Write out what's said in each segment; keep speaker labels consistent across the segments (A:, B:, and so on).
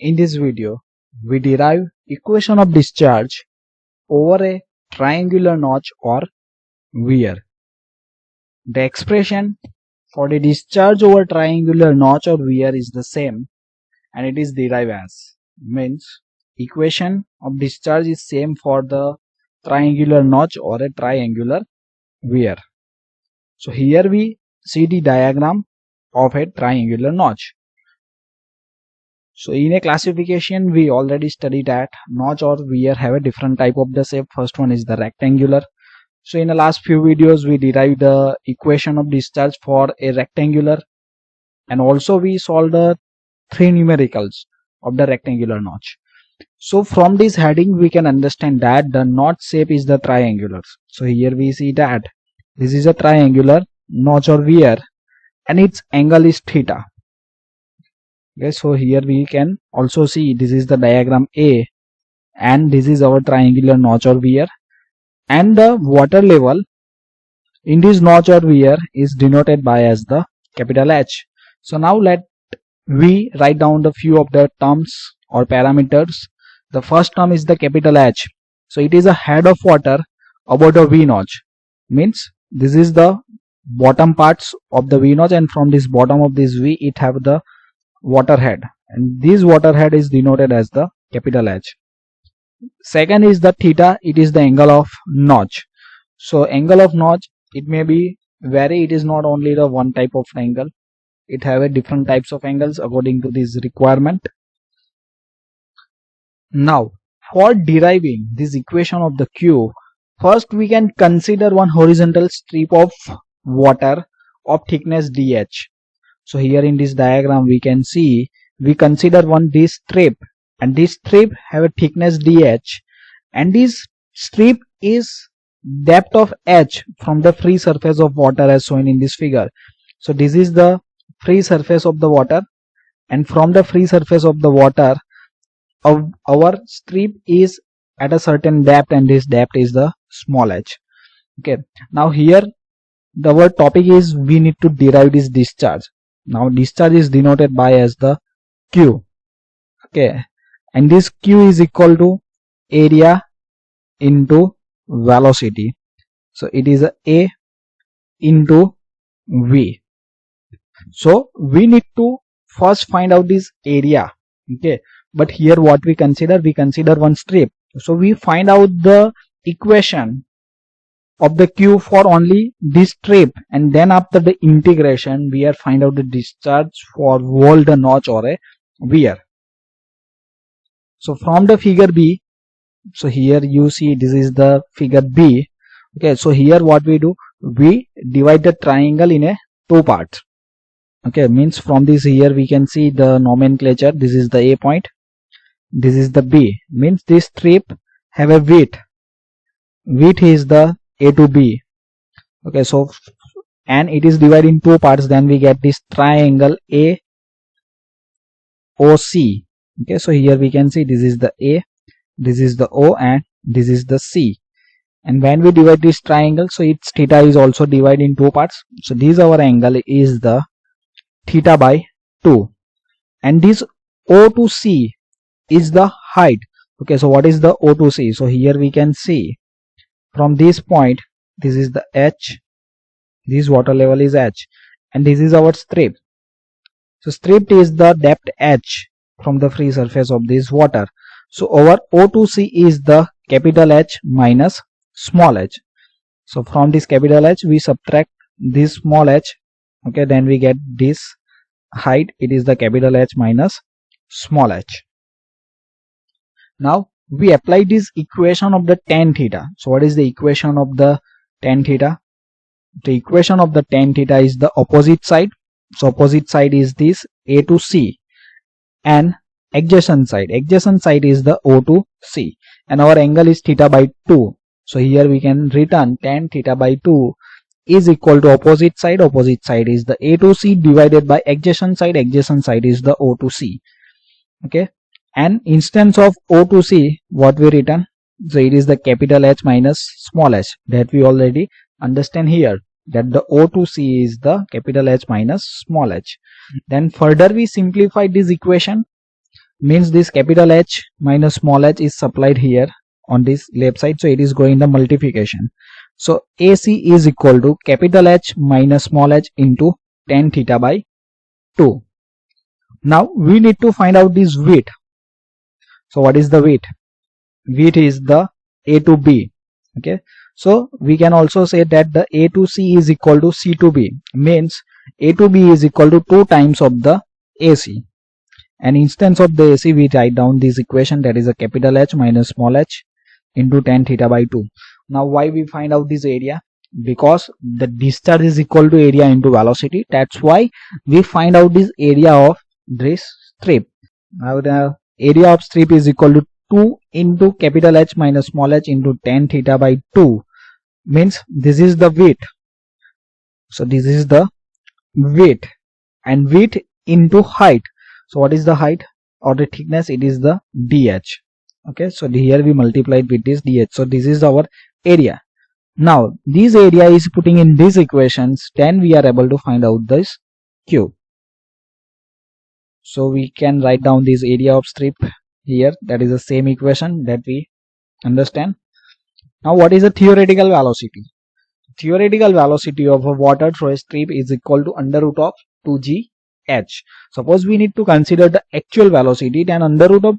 A: In this video, we derive equation of discharge over a triangular notch or weir. The expression for the discharge over triangular notch or weir is the same, and it is derived as means equation of discharge is same for the triangular notch or a triangular weir. So here we see the diagram of a triangular notch. So in a classification, we already studied that notch or weir have a different type of the shape. First one is the rectangular. So in the last few videos, we derived the equation of discharge for a rectangular, and also we solved the three numericals of the rectangular notch. So from this heading, we can understand that the notch shape is the triangular. So here we see that this is a triangular notch or weir, and its angle is theta. Okay, so here we can also see this is the diagram A, and this is our triangular notch or weir, and the water level in this notch or weir is denoted by as the capital H. So now let we write down the few of the terms or parameters. The first term is the capital H. So it is a head of water about a V notch, means this is the bottom parts of the V notch, and from this bottom of this V it have the water head, and this water head is denoted as the capital H. Second is the theta, it is the angle of notch. So angle of notch, it may be vary, it is not only the one type of angle, it have a different types of angles according to this requirement. Now for deriving this equation of the Q, first we can consider one horizontal strip of water of thickness dh. So here in this diagram we can see we consider this strip, and this strip have a thickness dh, and this strip is depth of h from the free surface of water as shown in this figure. So this is the free surface of the water, and from the free surface of the water our strip is at a certain depth, and this depth is the small h. Okay, now here our topic is we need to derive this discharge. Now discharge is denoted by as the Q. Okay, and this Q is equal to area into velocity. So it is A into V. So we need to first find out this area. Okay, but here what we consider one strip. So we find out the equation of the Q for only this strip, and then after the integration we are find out the discharge for whole the notch or a weir. So from the figure B, so here you see this is the figure B. Okay, so here what we do, we divide the triangle in a two parts. Okay, means from this here we can see the nomenclature. This is the A point, this is the B, means this strip have a width is the A to B. Okay, so and it is divided in two parts, then we get this triangle A O C. Okay, so here we can see this is the A, this is the O, and this is the C, and when we divide this triangle, so its theta is also divided in two parts. So this our angle is the theta by 2, and this O to C is the height. Okay, so what is the O to C? So here we can see from this point, this is the H, this water level is H, and this is our strip. So strip is the depth H from the free surface of this water. So our O to C is the capital H minus small h. So from this capital H we subtract this small h. Okay, then we get this height, it is the capital H minus small h. Now we apply this equation of the tan theta. So what is the equation of the tan theta? The equation of the tan theta is the opposite side. So opposite side is this A to C, and adjacent side is the O to C, and our angle is theta by 2. So here we can return tan theta by 2 is equal to opposite side is the A to C divided by adjacent side is the O to C. Okay, and instance of O to C, what we return, so it is the capital H minus small h, that we already understand here, that the O to C is the capital H minus small h. Then further we simplify this equation. means this capital H minus small h is supplied here on this left side, so it is going the multiplication. So AC is equal to capital H minus small h into tan theta by 2. Now we need to find out this weight. So what is the weight? Weight is the A to B. Okay, so we can also say that the A to C is equal to C to B, means A to B is equal to 2 times of the AC. And instance of the AC, we write down this equation, that is a capital H minus small h into tan theta by 2. Now why we find out this area? Because the discharge is equal to area into velocity. That's why we find out this area of this strip. Now the area of strip is equal to 2 into capital H minus small h into tan theta by 2, means this is the width. So this is the width, and width into height. So what is the height or the thickness? It is the dh. Okay, so here we multiplied with this dh. So this is our area. Now this area is putting in these equations, then we are able to find out this Q. So we can write down this area of strip here, that is the same equation that we understand. Now what is the theoretical velocity? Theoretical velocity of a water through a strip is equal to under root of 2gh. Suppose we need to consider the actual velocity, then under root of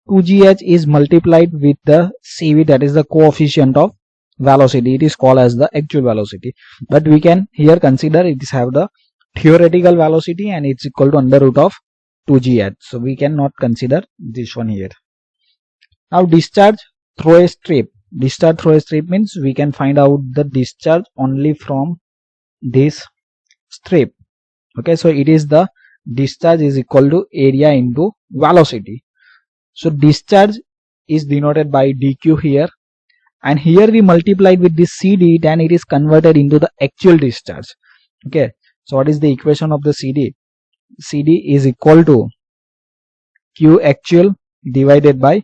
A: 2gh is multiplied with the CV, that is the coefficient of velocity. It is called as the actual velocity, but we can here consider it is have the theoretical velocity and it's equal to under root of 2gh. So we cannot consider this one here. Now discharge through a strip. Discharge through a strip means we can find out the discharge only from this strip. Okay, so it is the discharge is equal to area into velocity. So discharge is denoted by dq here, and here we multiplied with this CD, then it is converted into the actual discharge. Okay, so what is the equation of the CD? CD is equal to Q actual divided by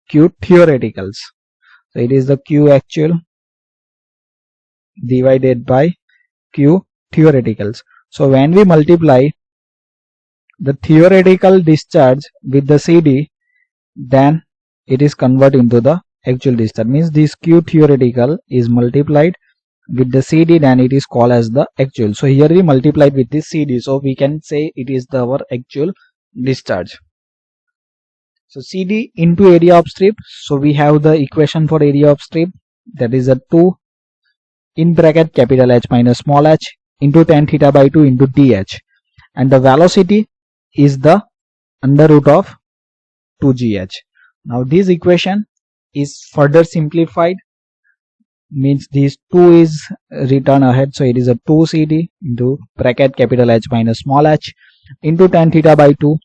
A: Q theoreticals. So it is the Q actual divided by Q theoreticals. So when we multiply the theoretical discharge with the CD, then it is converted into the actual discharge, means this Q theoretical is multiplied with the CD, then it is called as the actual. So here we multiplied with this CD, so we can say it is our actual discharge. So CD into area of strip. So we have the equation for area of strip, that is a 2 in bracket capital H minus small h into tan theta by 2 into dh, and the velocity is the under root of 2gh. Now this equation is further simplified, means this 2 is written ahead, so it is a 2cd into bracket capital H minus small h into tan theta by 2.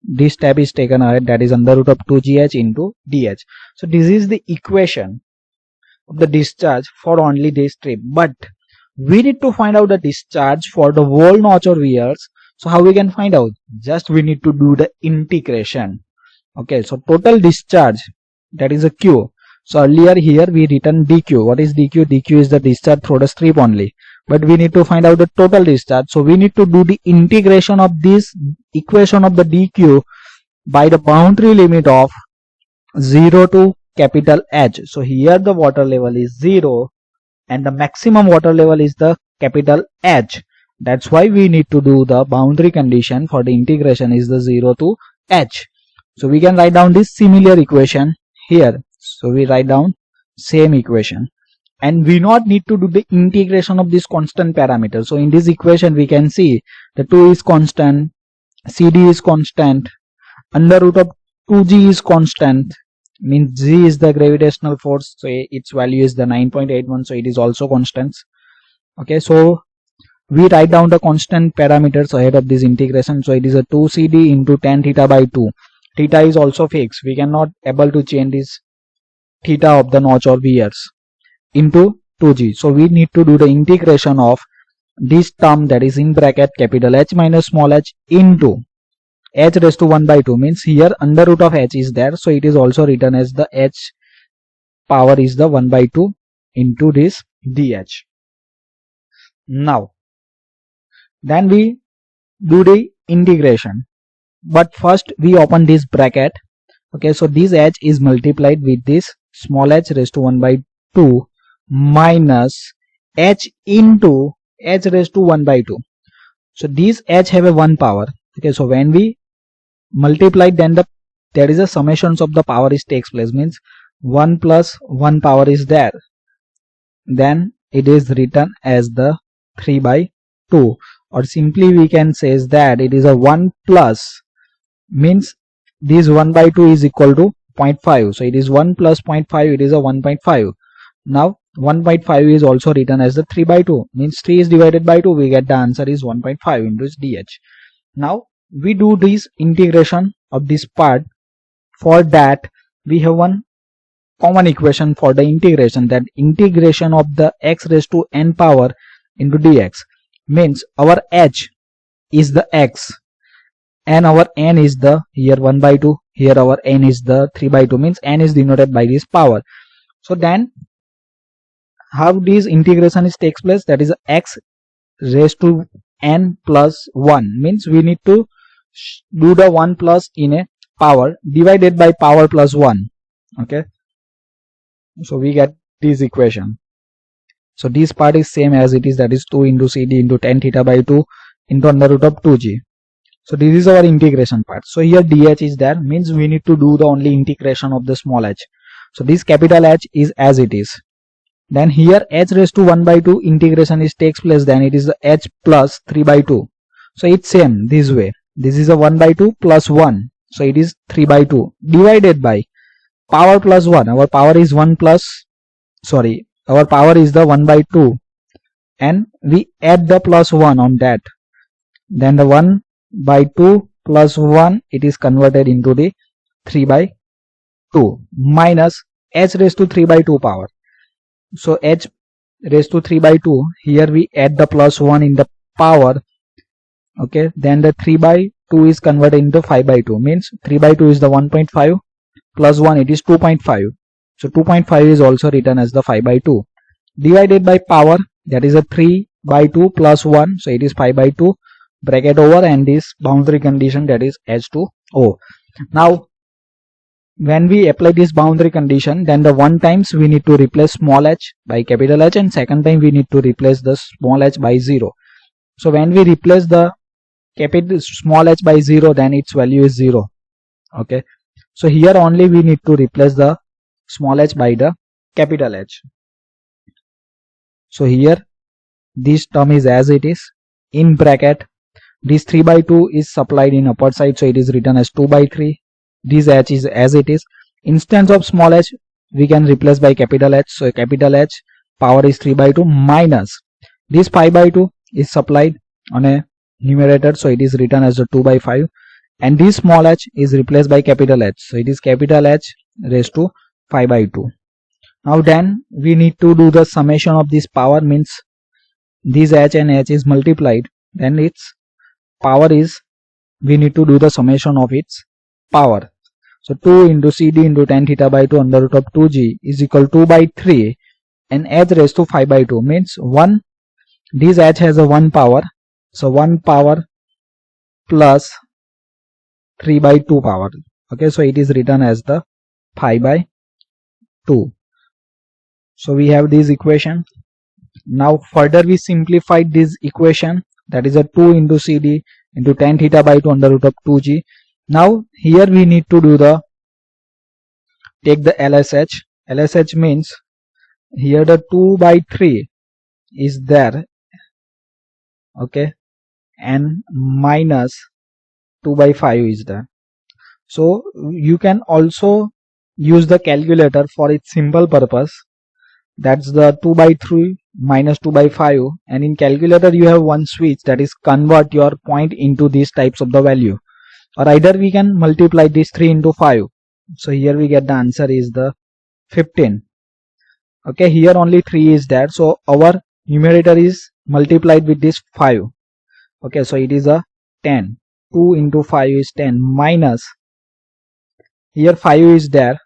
A: This step is taken ahead, that is under root of 2gh into dh. So this is the equation of the discharge for only this strip, but we need to find out the discharge for the whole notch or weirs. So how we can find out? Just we need to do the integration. Okay, so total discharge, that is a Q. So earlier here we written dq. What is dq? dq is the discharge through the strip only, but we need to find out the total discharge. So we need to do the integration of this equation of the dq by the boundary limit of 0 to capital H. So here the water level is 0 and the maximum water level is the capital H. That's why we need to do the boundary condition for the integration is the 0 to H. So we can write down this similar equation here. So we write down same equation, and we not need to do the integration of this constant parameter. So in this equation we can see the 2 is constant, CD is constant, under root of 2g is constant, means g is the gravitational force, so its value is the 9.81, so it is also constant. Okay, so we write down the constant parameters ahead of this integration. So it is a 2cd into tan theta by 2. Theta is also fixed, we cannot able to change this theta of the notch or weirs into 2g. So we need to do the integration of this term, that is in bracket capital H minus small h into h raised to 1 by 2, means here under root of h is there, so it is also written as the h power is the 1 by 2 into this dh. Now then we do the integration. but first we open this bracket. Okay, so this h is multiplied with this small h raised to 1 by 2 minus h into h raised to 1 by 2. So these h have a 1 power. Okay, so when we multiply, then there is a summations of the power is takes place, means 1 plus 1 power is there, then it is written as the 3 by 2, or simply we can say is that it is a 1 plus, means this 1 by 2 is equal to 0.5, so it is 1 plus 0.5, it is a 1.5. Now 1.5 is also written as the 3 by 2, means 3 is divided by 2, we get the answer is 1.5 into dh. Now we do this integration of this part. For that we have one common equation for the integration, that integration of the x raised to n power into dx, means our h is the x and our n is the here 1 by 2, here our n is the 3 by 2, means n is denoted by this power. So then how this integration is takes place, that is x raised to n plus 1, means we need to do the 1 plus in a power divided by power plus 1. Okay, so we get this equation. So this part is same as it is, that is 2 into cd into tan theta by 2 into under root of 2g. So this is our integration part. So here dh is there, means we need to do the only integration of the small h. So this capital H is as it is. Then here h raised to 1 by 2 integration is takes place, then it is the h plus 3 by 2. So it's same this way. This is a 1 by 2 plus 1. So it is 3 by 2 divided by power plus 1. Our power is 1 plus, sorry, our power is the 1 by 2 and we add the plus 1 on that. Then the 1 by 2 plus 1, it is converted into the 3 by 2 minus h raised to 3 by 2 power. So h raised to 3 by 2, here we add the plus 1 in the power. Okay, then the 3 by 2 is converted into 5 by 2, means 3 by 2 is the 1.5 plus 1, it is 2.5. So 2.5 is also written as the 5 by 2 divided by power, that is a 3 by 2 plus 1, so it is 5 by 2, bracket over, and this boundary condition, that is H2O. Now when we apply this boundary condition, then the one times we need to replace small h by capital H, and second time we need to replace the small h by 0. So when we replace the capital small h by 0, then its value is 0. Okay, so here only we need to replace the small h by the capital H. So here this term is as it is, in bracket this 3 by 2 is supplied in upper side, so it is written as 2 by 3. This h is as it is. Instance of small h we can replace by capital H, so capital H power is 3 by 2 minus this 5 by 2 is supplied on a numerator, so it is written as a 2 by 5, and this small h is replaced by capital H, so it is capital H raised to 5 by 2. Now then we need to do the summation of this power, means this h and h is multiplied, then its power is, we need to do the summation of its power. So 2 into cd into tan theta by 2 under root of 2g is equal to 2 by 3 and h raised to 5 by 2, means 1, this h has a 1 power, so 1 power plus 3 by 2 power. Okay, so it is written as the 5 by 2. So we have this equation. Now further we simplified this equation, that is a 2 into cd into tan theta by 2 under root of 2g. Now here we need to do the, take the LSH. LSH means here the 2 by 3 is there, okay, and minus 2 by 5 is there. So you can also use the calculator for its simple purpose, that's the 2 by 3 minus 2 by 5, and in calculator you have one switch, that is convert your point into these types of the value, or either we can multiply this 3 into 5. So here we get the answer is the 15. Okay, here only 3 is there, so our numerator is multiplied with this 5. Okay, so it is a 10. 2 into 5 is 10 minus, here 5 is there.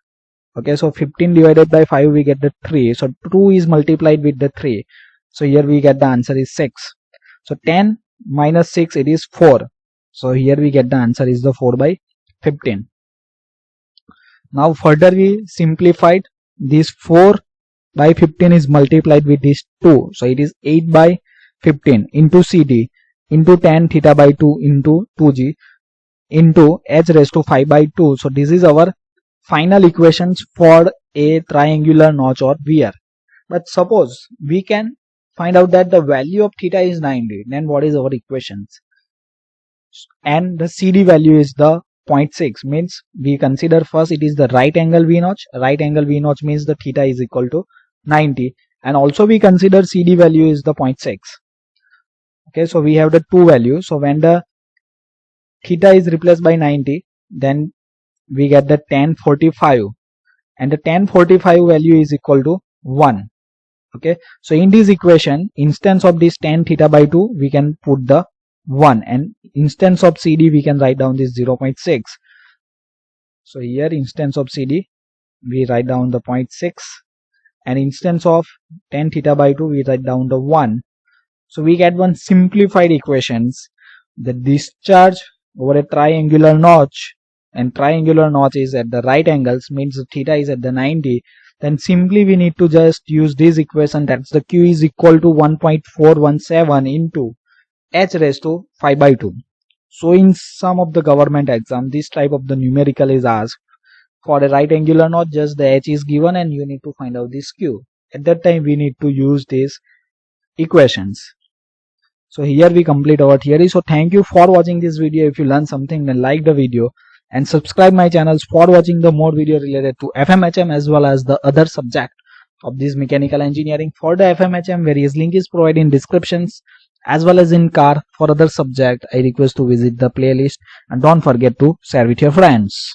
A: Okay, so 15 divided by 5 we get the 3, so 2 is multiplied with the 3, so here we get the answer is 6. So 10 minus 6, it is 4. So here we get the answer is the 4 by 15. Now further we simplified. This 4 by 15 is multiplied with this 2. So it is 8 by 15 into CD into tan theta by 2 into 2g into h raised to 5 by 2. So this is our final equations for a triangular notch or weir. But suppose we can find out that the value of theta is 90, then what is our equations? And the CD value is the 0.6, means we consider first it is the right angle V notch. Right angle V notch means the theta is equal to 90, and also we consider CD value is the 0.6. Okay, so we have the two values. So when the theta is replaced by 90, then we get the tan 45, and the tan 45 value is equal to 1. Okay, so in this equation, instance of this tan theta by 2, we can put the 1, and instance of CD we can write down this 0.6. So here instance of CD we write down the 0.6, and instance of tan theta by 2 we write down the 1. So we get one simplified equations. The discharge over a triangular notch, and triangular notch is at the right angles, means the theta is at the 90. Then simply we need to just use this equation, that's the Q is equal to 1.417 into h raised to 5 by 2. So in some of the government exam, this type of the numerical is asked. For a right angular notch, just the h is given and you need to find out this Q. At that time we need to use these equations. So here we complete our theory. So thank you for watching this video. If you learned something, then like the video and subscribe my channels for watching the more video related to FMHM as well as the other subject of this mechanical engineering. For the FMHM, various link is provided in descriptions as well as in car. For other subject, I request to visit the playlist and don't forget to share with your friends.